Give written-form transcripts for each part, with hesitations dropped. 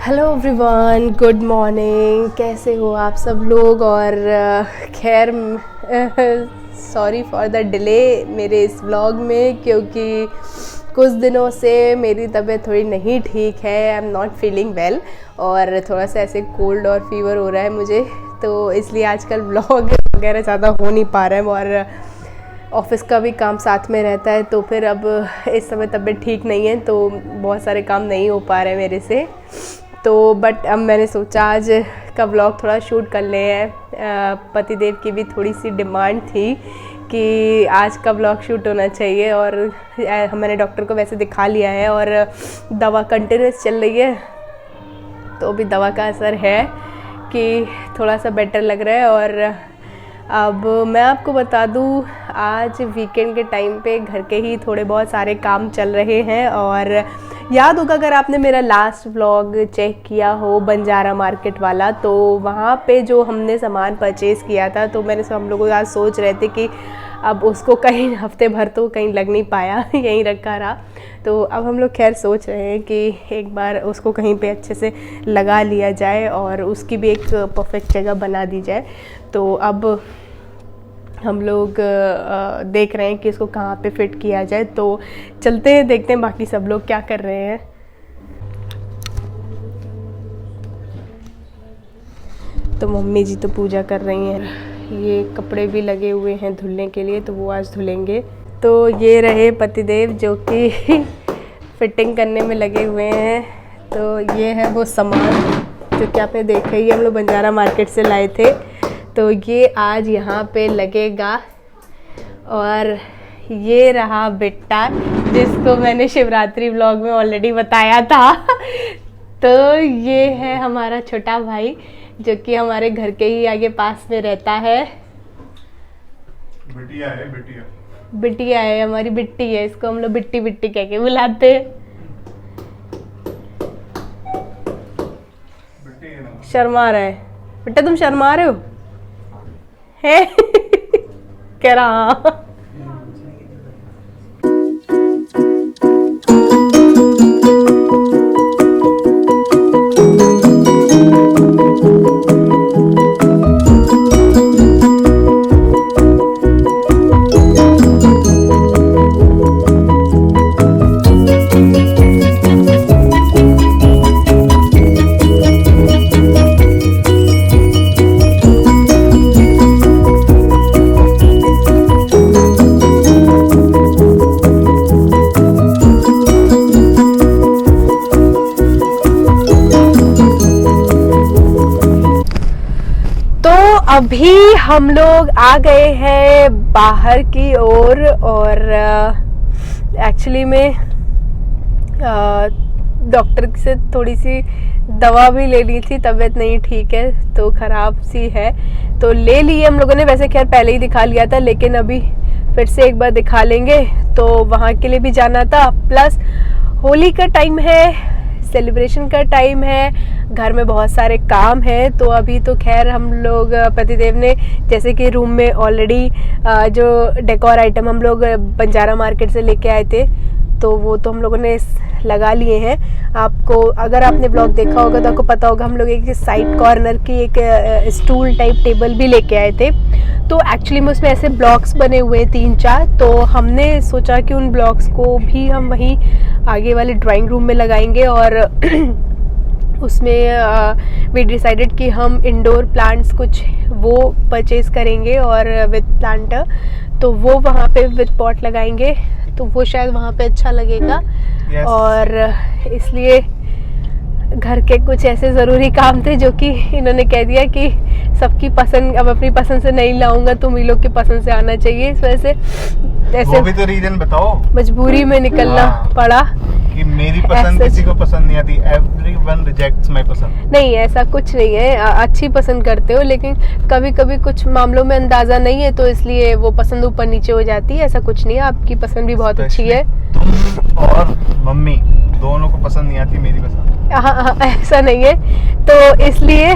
Hello everyone, good morning. कैसे हो आप सब लोग? और खैर सॉरी फॉर द डिले मेरे इस व्लॉग में, क्योंकि कुछ दिनों से मेरी तबीयत थोड़ी नहीं ठीक है। I am not feeling well और थोड़ा सा ऐसे कोल्ड और फीवर हो रहा है मुझे, तो इसलिए आजकल व्लॉग वगैरह ज़्यादा हो नहीं पा रहा है और ऑफिस का भी काम साथ में रहता है। तो फिर अब इस समय तबीयत ठीक नहीं है तो बहुत सारे काम नहीं हो पा रहे मेरे से। तो बट अब मैंने सोचा आज का व्लॉग थोड़ा शूट कर ले हैं। पतिदेव की भी थोड़ी सी डिमांड थी कि आज का व्लॉग शूट होना चाहिए और मैंने डॉक्टर को वैसे दिखा लिया है और दवा कंटिन्यूस चल रही है, तो अभी दवा का असर है कि थोड़ा सा बेटर लग रहा है। और अब मैं आपको बता दूं, आज वीकेंड के टाइम पे घर के ही थोड़े बहुत सारे काम चल रहे हैं। और याद होगा अगर आपने मेरा लास्ट व्लॉग चेक किया हो बंजारा मार्केट वाला, तो वहाँ पे जो हमने सामान परचेज़ किया था, तो हम लोग आज सोच रहे थे कि अब उसको कहीं हफ्ते भर तो कहीं लग नहीं पाया यहीं रखा रहा। तो अब हम लोग खैर सोच रहे हैं कि एक बार उसको कहीं पे अच्छे से लगा लिया जाए और उसकी भी एक परफेक्ट जगह बना दी जाए। तो अब हम लोग देख रहे हैं कि इसको कहाँ पे फिट किया जाए। तो चलते हैं, देखते हैं बाकी सब लोग क्या कर रहे हैं। तो मम्मी जी तो पूजा कर रही हैं, ये कपड़े भी लगे हुए हैं धुलने के लिए, तो वो आज धुलेंगे। तो ये रहे पतिदेव जो कि फिटिंग करने में लगे हुए हैं। तो ये है वो सामान जो कि आपने देखा ही, हम लोग बंजारा मार्केट से लाए थे। तो ये आज यहाँ पे लगेगा। और ये रहा बिट्टा जिसको मैंने शिवरात्रि व्लॉग में ऑलरेडी बताया था तो ये है हमारा छोटा भाई जो कि हमारे घर के ही आगे पास में रहता है। बिटिया है, बिटिया है, हमारी बिट्टी है, इसको हम लोग बिट्टी बिट्टी कह के बुलाते हैं। शर्मा रहा है बेटा, तुम शर्मा रहे हो है कह रहा। अभी हम लोग आ गए हैं बाहर की ओर और एक्चुअली में डॉक्टर से थोड़ी सी दवा भी ले ली थी, तबीयत नहीं ठीक है तो ख़राब सी है, तो ले ली हम लोगों ने। वैसे खैर पहले ही दिखा लिया था, लेकिन अभी फिर से एक बार दिखा लेंगे। तो वहाँ के लिए भी जाना था, प्लस होली का टाइम है, सेलिब्रेशन का टाइम है, घर में बहुत सारे काम हैं। तो अभी तो खैर हम लोग पतिदेव ने जैसे कि रूम में ऑलरेडी जो डेकोर आइटम हम लोग बंजारा मार्केट से लेके आए थे, तो वो तो हम लोगों ने लगा लिए हैं। आपको अगर आपने ब्लॉग देखा होगा तो आपको पता होगा हम लोग एक साइड कॉर्नर की एक स्टूल टाइप टेबल भी लेके आए थे। तो एक्चुअली में उसमें ऐसे ब्लॉक्स बने हुए 3-4, तो हमने सोचा कि उन ब्लॉक्स को भी हम वहीं आगे वाले ड्राइंग रूम में लगाएंगे। और उसमें वी डिसाइडेड कि हम इंडोर प्लांट्स कुछ वो परचेज़ करेंगे और विद प्लांटर, तो वो वहाँ पे विद पॉट लगाएंगे, तो वो शायद वहाँ पे अच्छा लगेगा। yes. और इसलिए घर के कुछ ऐसे ज़रूरी काम थे जो कि इन्होंने कह दिया कि सबकी पसंद, अब अपनी पसंद से नहीं लाऊंगा तो हम लोग की पसंद से आना चाहिए। इस वजह से ऐसे वो भी तो रीजन बताओ, मजबूरी में निकलना पड़ा कि मेरी पसंद किसी को पसंद नहीं आती, एवरीवन रिजेक्ट्स माय पसंद। नहीं, ऐसा कुछ नहीं है, अच्छी पसंद करते हो, लेकिन कभी कभी कुछ मामलों में अंदाजा नहीं है तो इसलिए वो पसंद ऊपर नीचे हो जाती है। ऐसा कुछ नहीं है, आपकी पसंद भी बहुत अच्छी है। तुम और मम्मी दोनों को पसंद नहीं आती मेरी पसंद। हाँ, ऐसा नहीं है। तो इसलिए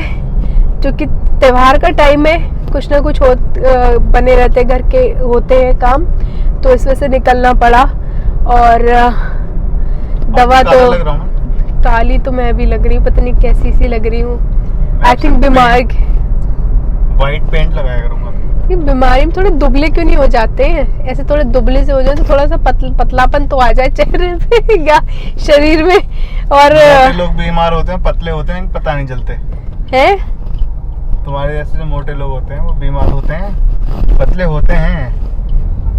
क्योंकि त्योहार का टाइम है, कुछ ना कुछ बने रहते, घर के होते हैं काम, तो इस वजह से निकलना पड़ा। और दवा तो काली तो मैं भी लग रही हूँ, पता नहीं कैसी सी लग रही हूँ। आई थिंक बीमार, व्हाइट पेंट लगाया करूंगा। ये बीमारी में थोड़े दुबले क्यों नहीं हो जाते हैं? ऐसे थोड़े दुबले से हो जाए तो थोड़ा सा पतलापन तो आ जाए चेहरे पे या शरीर में। और मोटे लोग बीमार होते हैं, पतले होते हैं, पता नहीं चलते हैं। तुम्हारे जैसे जो मोटे लोग होते हैं वो बीमार होते हैं, पतले होते हैं,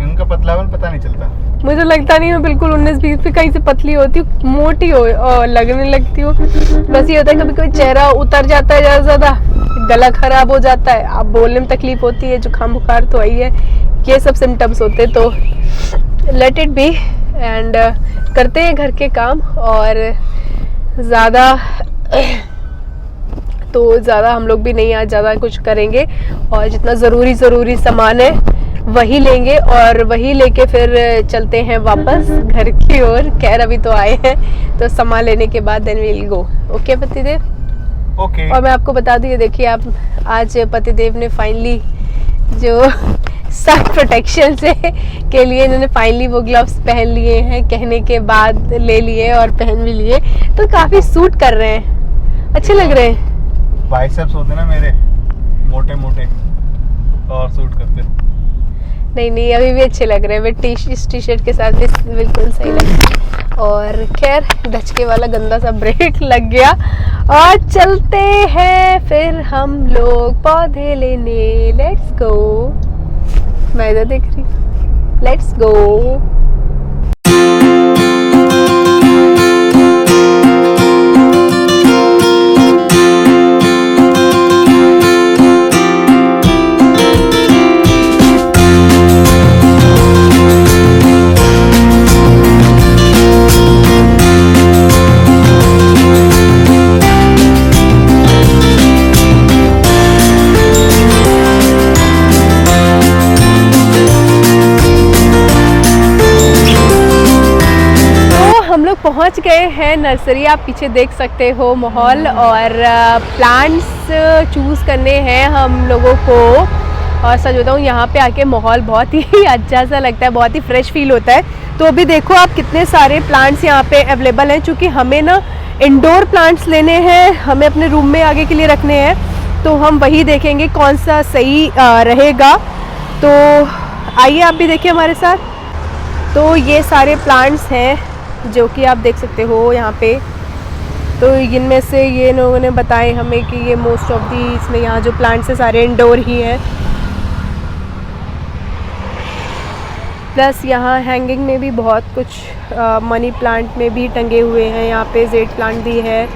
इनका पतलापन पता नहीं चलता। मुझे लगता नहीं, मैं बिल्कुल 19-20 पे कहीं से पतली होती हूँ, मोटी हो और लगने लगती हूँ। बस ये होता है कभी कोई चेहरा उतर जाता है ज़्यादा, गला खराब हो जाता है, आप बोलने में तकलीफ होती है, जुकाम बुखार तो आई है, ये सब सिम्टम्स होते हैं। तो लेट इट बी एंड करते हैं घर के काम। और ज़्यादा हम लोग भी नहीं आज ज़्यादा कुछ करेंगे, और जितना ज़रूरी सामान है वही लेंगे और वही लेके फिर चलते हैं वापस घर की ओर। खैर अभी तो आए हैं, तो सामान लेने के बाद then we will go. Okay पतिदेव? ओके। और मैं आपको बता दूँ, ये देखिए आप, आज पतिदेव ने फाइनली जो सन प्रोटेक्शन से के लिए इन्होंने फाइनली वो ग्लव्स पहन लिए हैं, कहने के बाद ले लिए और पहन भी लिए, तो काफ़ी सूट कर रहे हैं, अच्छे लग रहे हैं। बाइसेप्स होते ना मेरे मोटे मोटे, और सूट करते। नहीं अभी भी अच्छे लग रहे हैं, बट इस टी शर्ट के साथ भी बिल्कुल सही लग रहा है। और खैर धचके वाला गंदा सा ब्रेक लग गया, और चलते हैं फिर हम लोग पौधे लेने। Let's go. मैं इधर देख रही, लेट्स गो। पहुंच गए हैं नर्सरी, आप पीछे देख सकते हो माहौल, और प्लांट्स चूज़ करने हैं हम लोगों को। और सच बताऊँ, यहाँ पे आके माहौल बहुत ही अच्छा सा लगता है, बहुत ही फ्रेश फील होता है। तो अभी देखो आप, कितने सारे प्लांट्स यहाँ पे अवेलेबल हैं। चूँकि हमें ना इंडोर प्लांट्स लेने हैं, हमें अपने रूम में आगे के लिए रखने हैं, तो हम वही देखेंगे कौन सा सही रहेगा। तो आइए आप भी देखिए हमारे साथ। तो ये सारे प्लांट्स हैं जो कि आप देख सकते हो यहाँ पे। तो इनमें से ये लोगों ने बताए हमें कि ये मोस्ट ऑफ दी, इसमें यहाँ जो प्लांट्स है सारे इंडोर ही हैं। प्लस यहाँ हैंगिंग में भी बहुत कुछ मनी प्लांट में भी टंगे हुए हैं, यहाँ पे जेड प्लांट भी है।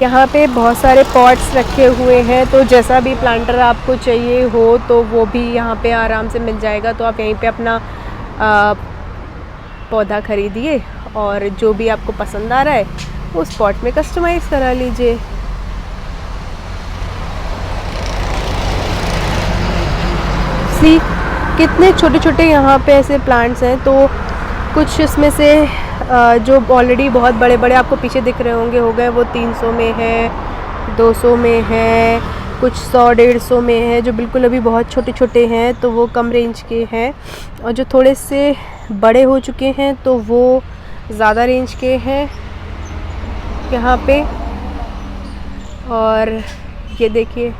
यहाँ पे बहुत सारे पॉट्स रखे हुए हैं, तो जैसा भी प्लांटर आपको चाहिए हो तो वो भी यहाँ पे आराम से मिल जाएगा। तो आप यहीं पे अपना पौधा खरीदिए, और जो भी आपको पसंद आ रहा है उस पॉट में कस्टमाइज़ करा लीजिए। सी कितने छोटे छोटे यहाँ पे ऐसे प्लांट्स हैं। तो कुछ इसमें से जो ऑलरेडी बहुत बड़े बड़े आपको पीछे दिख रहे होंगे, हो गए वो 300 में है, 200 में है, कुछ 100-150 में है। जो बिल्कुल अभी बहुत छोटे छोटे हैं तो वो कम रेंज के हैं, और जो थोड़े से बड़े हो चुके हैं तो वो ज़्यादा रेंज के हैं यहाँ पे। और ये देखिए,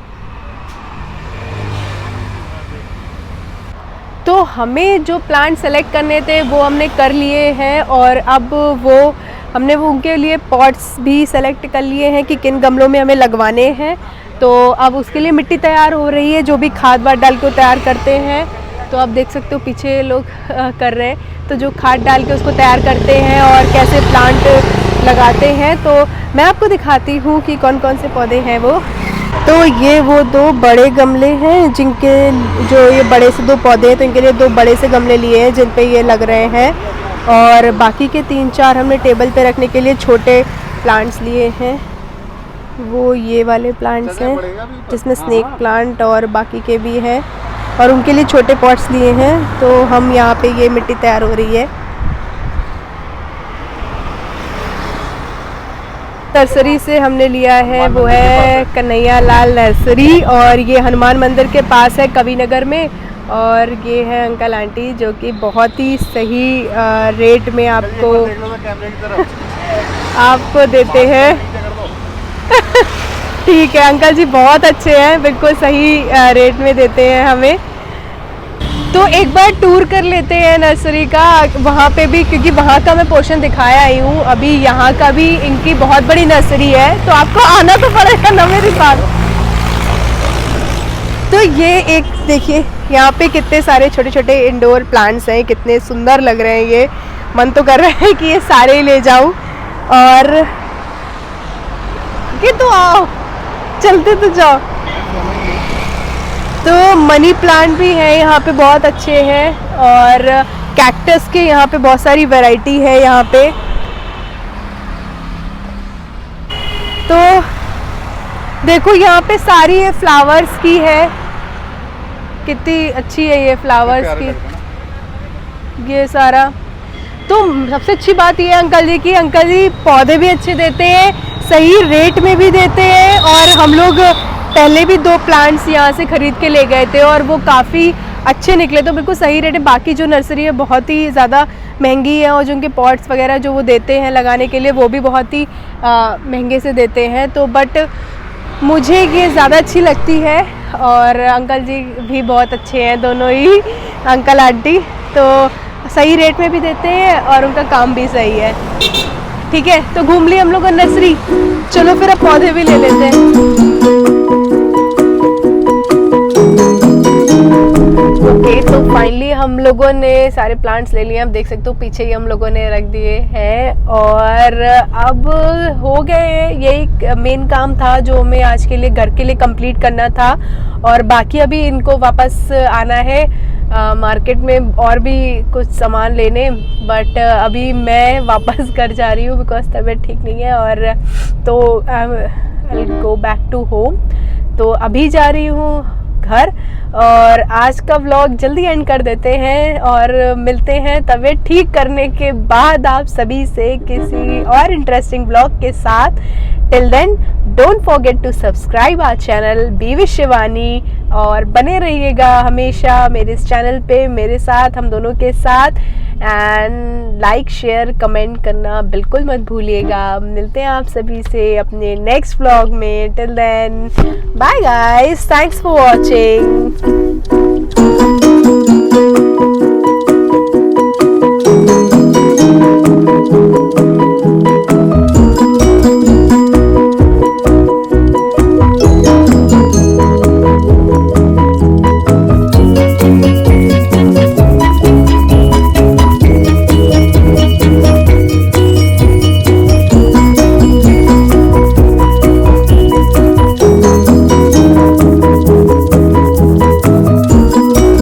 तो हमें जो प्लांट सेलेक्ट करने थे वो हमने कर लिए हैं, और अब हमने उनके लिए पॉट्स भी सेलेक्ट कर लिए हैं कि किन गमलों में हमें लगवाने हैं। तो अब उसके लिए मिट्टी तैयार हो रही है, जो भी खाद वाद डाल के तैयार करते हैं। तो आप देख सकते हो पीछे लोग कर रहे हैं, तो जो खाद डाल के उसको तैयार करते हैं और कैसे प्लांट लगाते हैं, तो मैं आपको दिखाती हूँ कि कौन कौन से पौधे हैं वो। तो ये वो 2 बड़े गमले हैं, जिनके जो ये बड़े से 2 पौधे हैं, तो इनके लिए 2 बड़े से गमले लिए हैं जिन पे ये लग रहे हैं, और बाकी के 3-4 हमने टेबल पे रखने के लिए छोटे प्लांट्स लिए हैं। वो ये वाले प्लांट्स हैं जिसमें स्नेक प्लांट और बाकी के भी हैं, और उनके लिए छोटे पॉट्स लिए हैं। तो हम यहाँ पे ये मिट्टी तैयार हो रही है। नर्सरी से हमने लिया है वो है कन्हैया लाल नर्सरी, और ये हनुमान मंदिर के पास है कवि नगर में। और ये है अंकल आंटी जो कि बहुत ही सही रेट में आपको देते हैं। ठीक है अंकल जी, बहुत अच्छे हैं, बिल्कुल सही रेट में देते हैं हमें। तो एक बार टूर कर लेते हैं नर्सरी का, वहाँ पे भी, क्योंकि वहाँ का मैं पोर्शन दिखाया ही हूँ, अभी यहाँ का भी इनकी बहुत बड़ी नर्सरी है, तो आपको आना तो पड़ेगा ना मेरे साथ। तो ये एक देखिए यहाँ पे कितने सारे छोटे छोटे इंडोर प्लांट्स हैं, कितने सुंदर लग रहे हैं। ये मन तो कर रहा है कि ये सारे ले जाऊँ। और ये तो आओ, चलते तो जाओ। तो मनी प्लांट भी है यहाँ पे, बहुत अच्छे हैं। और कैक्टस के यहाँ पे बहुत सारी वैरायटी है यहाँ पे। तो देखो यहाँ पे सारी ये फ्लावर्स की है, कितनी अच्छी है ये फ्लावर्स की, ये सारा। तो सबसे अच्छी बात ये है अंकल जी की, अंकल जी पौधे भी अच्छे देते हैं, सही रेट में भी देते हैं। और हम लोग पहले भी 2 प्लांट्स यहाँ से ख़रीद के ले गए थे और वो काफ़ी अच्छे निकले, तो बिल्कुल सही रेट है। बाकी जो नर्सरी है बहुत ही ज़्यादा महंगी है, और जो उनके पॉट्स वगैरह जो वो देते हैं लगाने के लिए वो भी बहुत ही महंगे से देते हैं। तो बट मुझे ये ज़्यादा अच्छी लगती है। और अंकल जी भी बहुत अच्छे हैं, दोनों ही अंकल आंटी, तो सही रेट में भी देते हैं और उनका काम भी सही है। ठीक है, तो घूम लिए हम लोग नर्सरी, चलो फिर अब पौधे भी ले लेते हैं। ओके, तो फाइनली हम लोगों ने सारे प्लांट्स ले लिए। अब देख सकते हो पीछे ही हम लोगों ने रख दिए हैं, और अब हो गए। यही मेन काम था जो हमें आज के लिए घर के लिए कंप्लीट करना था। और बाकी अभी इनको वापस आना है मार्केट में और भी कुछ सामान लेने, बट अभी मैं वापस घर जा रही हूँ बिकॉज तबीयत ठीक नहीं है। और तो I will go back to home. तो अभी जा रही हूँ घर, और आज का व्लॉग जल्दी एंड कर देते हैं और मिलते हैं तबीयत ठीक करने के बाद आप सभी से किसी और इंटरेस्टिंग व्लॉग के साथ। Till then don't forget to subscribe our channel be with Shivani, और बने रहिएगा हमेशा मेरे इस चैनल पे मेरे साथ, हम दोनों के साथ। एंड लाइक शेयर कमेंट करना बिल्कुल मत भूलिएगा। मिलते हैं आप सभी से अपने नेक्स्ट व्लॉग में। Till then bye guys, thanks for watching.